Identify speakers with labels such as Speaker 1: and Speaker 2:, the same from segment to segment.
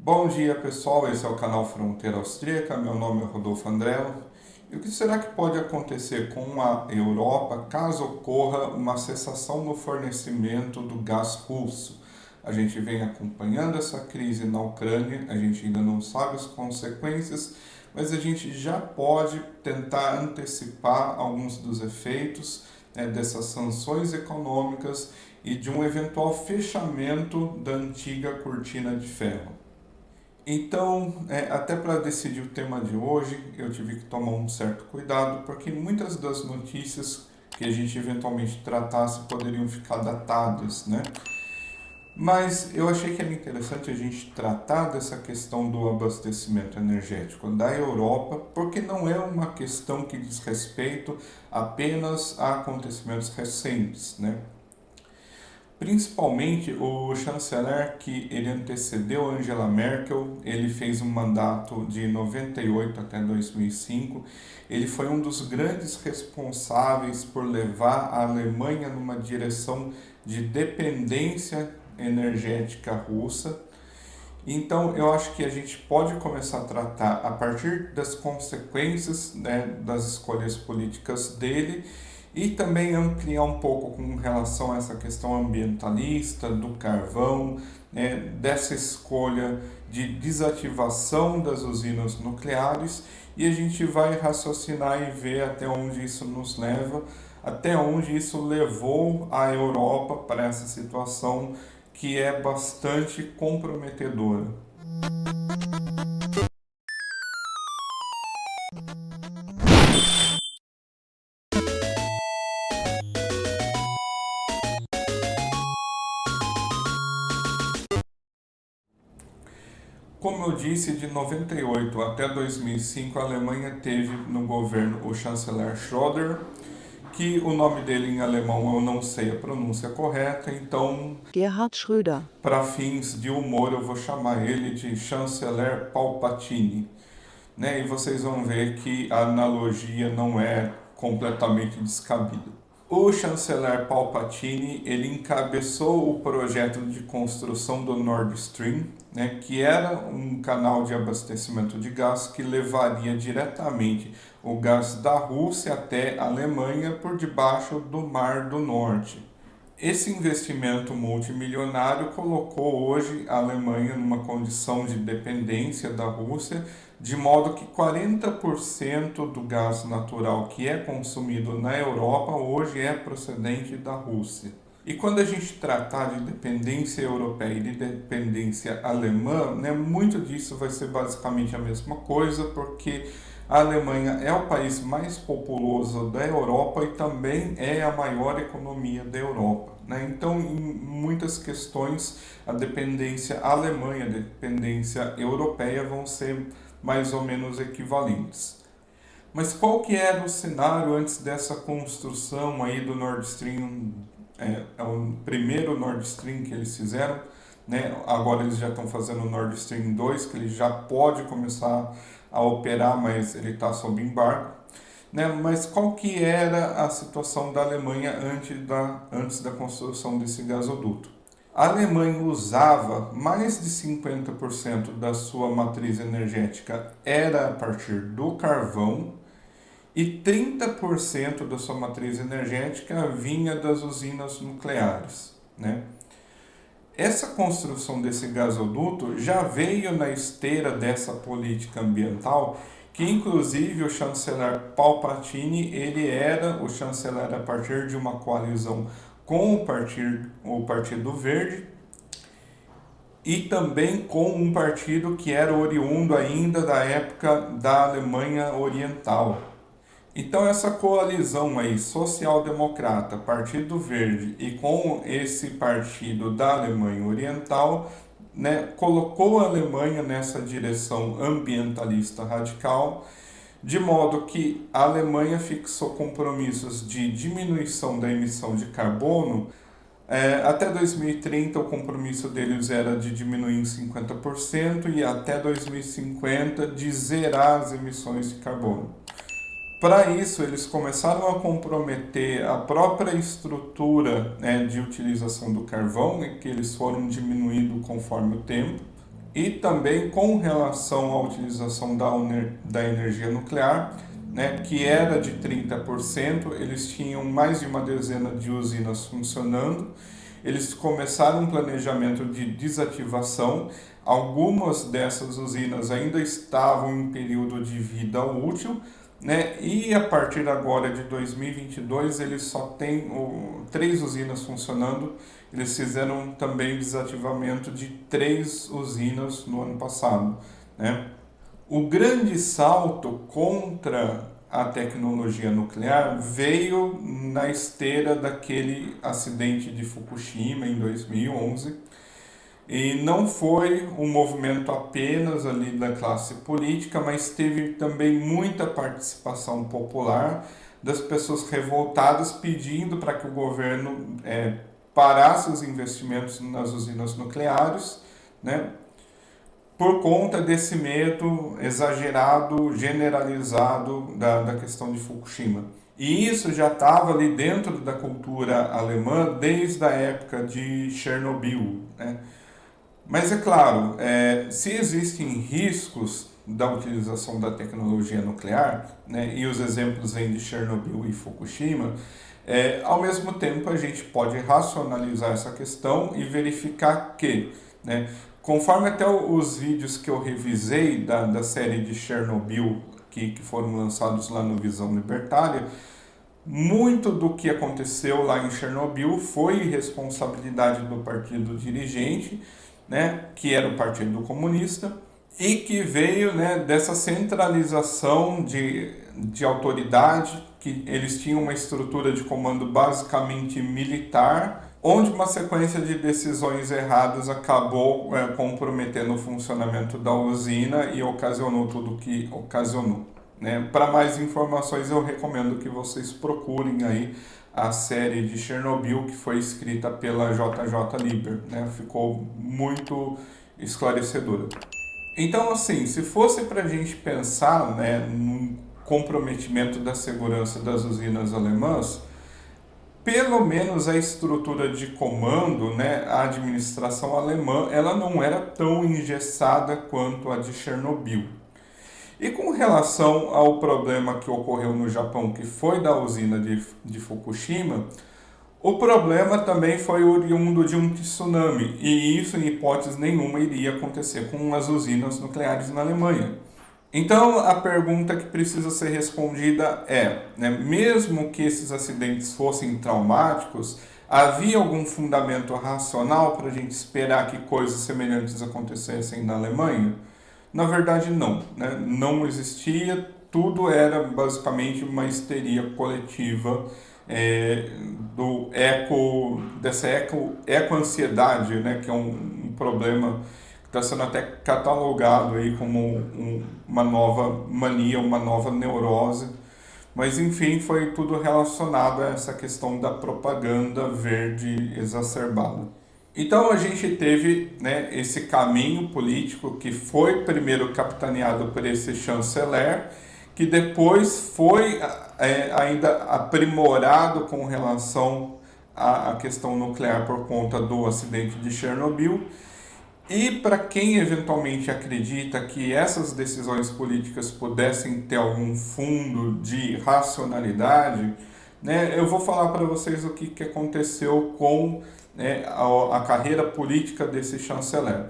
Speaker 1: Bom dia pessoal, esse é o canal Fronteira Austríaca, meu nome é Rodolfo Andrello. E o que será que pode acontecer com a Europa caso ocorra uma cessação no fornecimento do gás russo? A gente vem acompanhando essa crise na Ucrânia, a gente ainda não sabe as consequências, mas a gente já pode tentar antecipar alguns dos efeitos, dessas sanções econômicas e de um eventual fechamento da antiga cortina de ferro. Então, até para decidir o tema de hoje, eu tive que tomar um certo cuidado, porque muitas das notícias que a gente eventualmente tratasse poderiam ficar datadas, né? Mas eu achei que era interessante a gente tratar dessa questão do abastecimento energético da Europa, porque não é uma questão que diz respeito apenas a acontecimentos recentes, né? Principalmente o chanceler que ele antecedeu Angela Merkel, ele fez um mandato de 98 até 2005. Ele foi um dos grandes responsáveis por levar a Alemanha numa direção de dependência energética russa. Então, eu acho que a gente pode começar a tratar a partir das consequências, né, das escolhas políticas dele e também ampliar um pouco com relação a essa questão ambientalista, do carvão, né, dessa escolha de desativação das usinas nucleares e a gente vai raciocinar e ver até onde isso nos leva, até onde isso levou a Europa para essa situação que é bastante comprometedora. Como eu disse, de 98 até 2005, a Alemanha teve no governo o chanceler Schröder, que o nome dele em alemão eu não sei a pronúncia correta, então,
Speaker 2: Gerhard Schröder.
Speaker 1: para fins de humor, eu vou chamar ele de chanceler Palpatine, né? E vocês vão ver que a analogia não é completamente descabida. O chanceler Palpatine ele encabeçou o projeto de construção do Nord Stream, né, que era um canal de abastecimento de gás que levaria diretamente o gás da Rússia até a Alemanha por debaixo do Mar do Norte. Esse investimento multimilionário colocou hoje a Alemanha numa condição de dependência da Rússia, de modo que 40% do gás natural que é consumido na Europa hoje é procedente da Rússia. E quando a gente tratar de dependência europeia e de dependência alemã, né, muito disso vai ser basicamente a mesma coisa, porque a Alemanha é o país mais populoso da Europa e também é a maior economia da Europa, né? Então, em muitas questões, a dependência alemã e a dependência europeia vão ser mais ou menos equivalentes. Mas qual que era o cenário antes dessa construção aí do Nord Stream? É o primeiro Nord Stream que eles fizeram, né? Agora eles já estão fazendo o Nord Stream 2, que ele já pode começar a operar, mas ele está sob embargo. Né? Mas qual que era a situação da Alemanha antes da construção desse gasoduto? A Alemanha usava mais de 50% da sua matriz energética era a partir do carvão e 30% da sua matriz energética vinha das usinas nucleares, né? Essa construção desse gasoduto já veio na esteira dessa política ambiental, que inclusive o chanceler Palpatine, ele era o chanceler a partir de uma coalizão com o Partido Verde e também com um partido que era oriundo ainda da época da Alemanha Oriental. Então essa coalizão aí, social-democrata, Partido Verde e com esse partido da Alemanha Oriental, né, colocou a Alemanha nessa direção ambientalista radical, de modo que a Alemanha fixou compromissos de diminuição da emissão de carbono. Até 2030 o compromisso deles era de diminuir em 50% e até 2050 de zerar as emissões de carbono. Para isso, eles começaram a comprometer a própria estrutura, né, de utilização do carvão, que eles foram diminuindo conforme o tempo. e também com relação à utilização da energia nuclear, né, que era de 30%, eles tinham mais de uma dezena de usinas funcionando. Eles começaram um planejamento de desativação. Algumas dessas usinas ainda estavam em período de vida útil, né? E a partir agora de 2022 eles só têm 3 usinas funcionando. Eles fizeram também o desativamento de 3 usinas no ano passado, né? O grande salto contra a tecnologia nuclear veio na esteira daquele acidente de Fukushima em 2011, e não foi um movimento apenas ali da classe política, mas teve também muita participação popular das pessoas revoltadas pedindo para que o governo parasse os investimentos nas usinas nucleares, né? Por conta desse medo exagerado, generalizado da questão de Fukushima. E isso já estava ali dentro da cultura alemã desde a época de Chernobyl, né? Mas é claro, se existem riscos da utilização da tecnologia nuclear, né, e os exemplos vêm de Chernobyl e Fukushima, ao mesmo tempo a gente pode racionalizar essa questão e verificar que, né, conforme até os vídeos que eu revisei da série de Chernobyl, que foram lançados lá no Visão Libertária, muito do que aconteceu lá em Chernobyl foi responsabilidade do partido dirigente, né, que era o Partido Comunista, e que veio, né, dessa centralização de autoridade, que eles tinham uma estrutura de comando basicamente militar, onde uma sequência de decisões erradas acabou comprometendo o funcionamento da usina e ocasionou tudo o que ocasionou, né? Para mais informações eu recomendo que vocês procurem aí a série de Chernobyl, que foi escrita pela JJ Lieber, né? Ficou muito esclarecedora. Então, assim, se fosse para a gente pensar, né, no comprometimento da segurança das usinas alemãs, pelo menos a estrutura de comando, né, a administração alemã, ela não era tão engessada quanto a de Chernobyl. E com relação ao problema que ocorreu no Japão, que foi da usina de Fukushima, o problema também foi oriundo de um tsunami, e isso em hipótese nenhuma iria acontecer com as usinas nucleares na Alemanha. Então a pergunta que precisa ser respondida é, né, mesmo que esses acidentes fossem traumáticos, havia algum fundamento racional para a gente esperar que coisas semelhantes acontecessem na Alemanha? Na verdade não, né? Não existia, tudo era basicamente uma histeria coletiva dessa eco-ansiedade, né? Que é um problema que está sendo até catalogado aí como uma nova mania, uma nova neurose. Mas enfim, foi tudo relacionado a essa questão da propaganda verde exacerbada. Então a gente teve, né, esse caminho político que foi primeiro capitaneado por esse chanceler, que depois foi ainda aprimorado com relação à questão nuclear por conta do acidente de Chernobyl. E para quem eventualmente acredita que essas decisões políticas pudessem ter algum fundo de racionalidade, né, eu vou falar para vocês o que aconteceu com, né, a carreira política desse chanceler.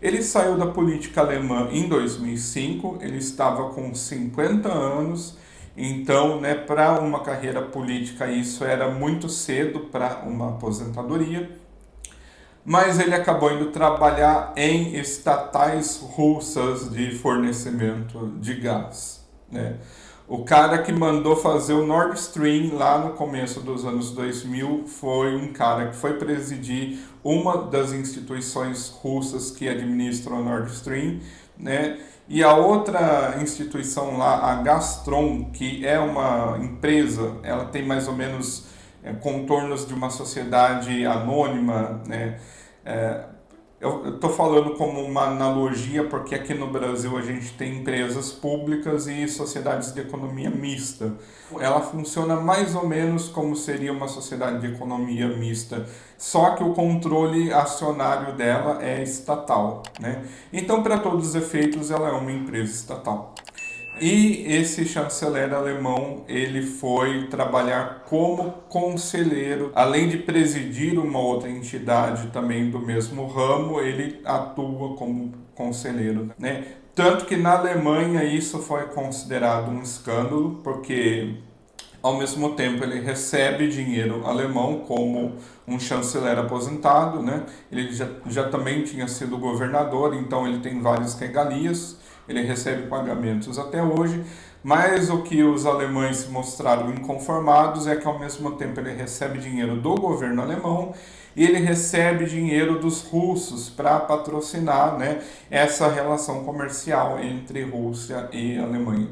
Speaker 1: Ele saiu da política alemã em 2005, ele estava com 50 anos, então, né, para uma carreira política isso era muito cedo para uma aposentadoria. Mas ele acabou indo trabalhar em estatais russas de fornecimento de gás, né? O cara que mandou fazer o Nord Stream lá no começo dos anos 2000 foi um cara que foi presidir uma das instituições russas que administram o Nord Stream, né? E a outra instituição lá, a Gazprom, que é uma empresa, ela tem mais ou menos contornos de uma sociedade anônima, né? Eu estou falando como uma analogia porque aqui no Brasil a gente tem empresas públicas e sociedades de economia mista. Ela funciona mais ou menos como seria uma sociedade de economia mista, só que o controle acionário dela é estatal, né? Então, para todos os efeitos, ela é uma empresa estatal. E esse chanceler alemão, ele foi trabalhar como conselheiro, além de presidir uma outra entidade também do mesmo ramo, ele atua como conselheiro, né? Tanto que na Alemanha isso foi considerado um escândalo, porque ao mesmo tempo ele recebe dinheiro alemão como um chanceler aposentado, né? Ele já também tinha sido governador, então ele tem várias regalias, ele recebe pagamentos até hoje, mas o que os alemães se mostraram inconformados é que ao mesmo tempo ele recebe dinheiro do governo alemão e ele recebe dinheiro dos russos para patrocinar, né, essa relação comercial entre Rússia e Alemanha.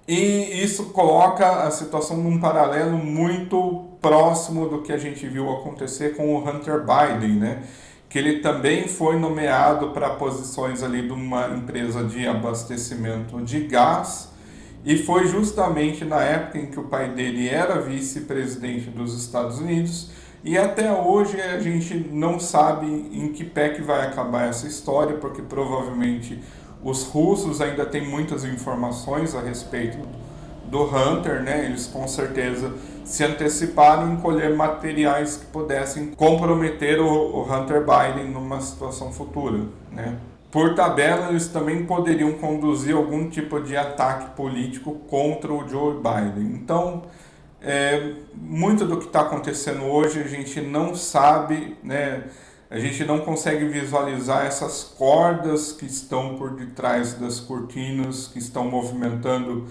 Speaker 1: E isso coloca a situação num paralelo muito próximo do que a gente viu acontecer com o Hunter Biden, né? Que ele também foi nomeado para posições ali de uma empresa de abastecimento de gás, e foi justamente na época em que o pai dele era vice-presidente dos Estados Unidos, e até hoje a gente não sabe em que pé que vai acabar essa história, porque provavelmente os russos ainda têm muitas informações a respeito do Hunter, né? Eles com certeza se anteciparam em colher materiais que pudessem comprometer o Hunter Biden numa situação futura, né? Por tabela, eles também poderiam conduzir algum tipo de ataque político contra o Joe Biden. Então, muito do que está acontecendo hoje a gente não sabe, né? A gente não consegue visualizar essas cordas que estão por detrás das cortinas, que estão movimentando,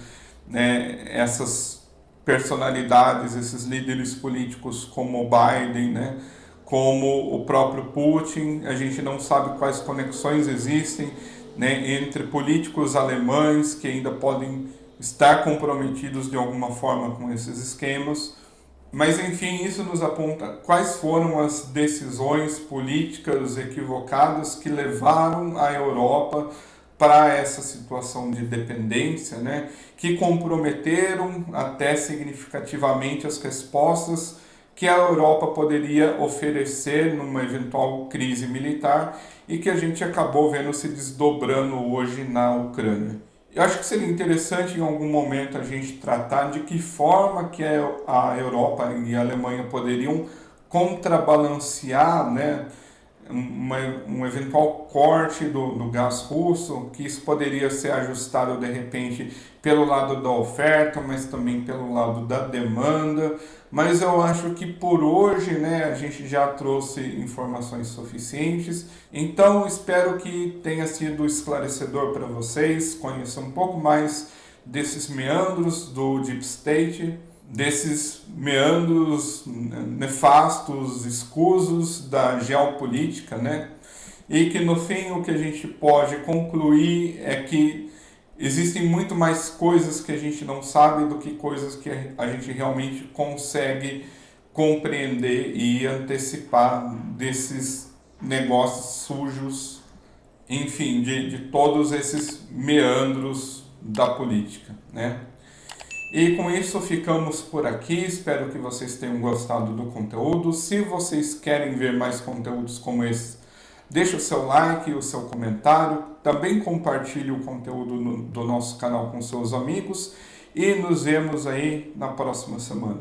Speaker 1: né, essas personalidades, esses líderes políticos como o Biden, né, como o próprio Putin. A gente não sabe quais conexões existem, né, entre políticos alemães que ainda podem estar comprometidos de alguma forma com esses esquemas. Mas, enfim, isso nos aponta quais foram as decisões políticas equivocadas que levaram a Europa para essa situação de dependência, né? Que comprometeram até significativamente as respostas que a Europa poderia oferecer numa eventual crise militar e que a gente acabou vendo se desdobrando hoje na Ucrânia. Eu acho que seria interessante em algum momento a gente tratar de que forma que a Europa e a Alemanha poderiam contrabalancear, né, um eventual corte do gás russo, que isso poderia ser ajustado de repente pelo lado da oferta, mas também pelo lado da demanda. Mas eu acho que por hoje, né, a gente já trouxe informações suficientes. Então espero que tenha sido esclarecedor para vocês, conhecer um pouco mais desses meandros do Deep State, desses meandros nefastos, escusos da geopolítica, né? E que no fim o que a gente pode concluir é que existem muito mais coisas que a gente não sabe do que coisas que a gente realmente consegue compreender e antecipar desses negócios sujos, enfim, de todos esses meandros da política, né? E com isso ficamos por aqui, espero que vocês tenham gostado do conteúdo. Se vocês querem ver mais conteúdos como esse, deixe o seu like, o seu comentário, também compartilhe o conteúdo do nosso canal com seus amigos e nos vemos aí na próxima semana.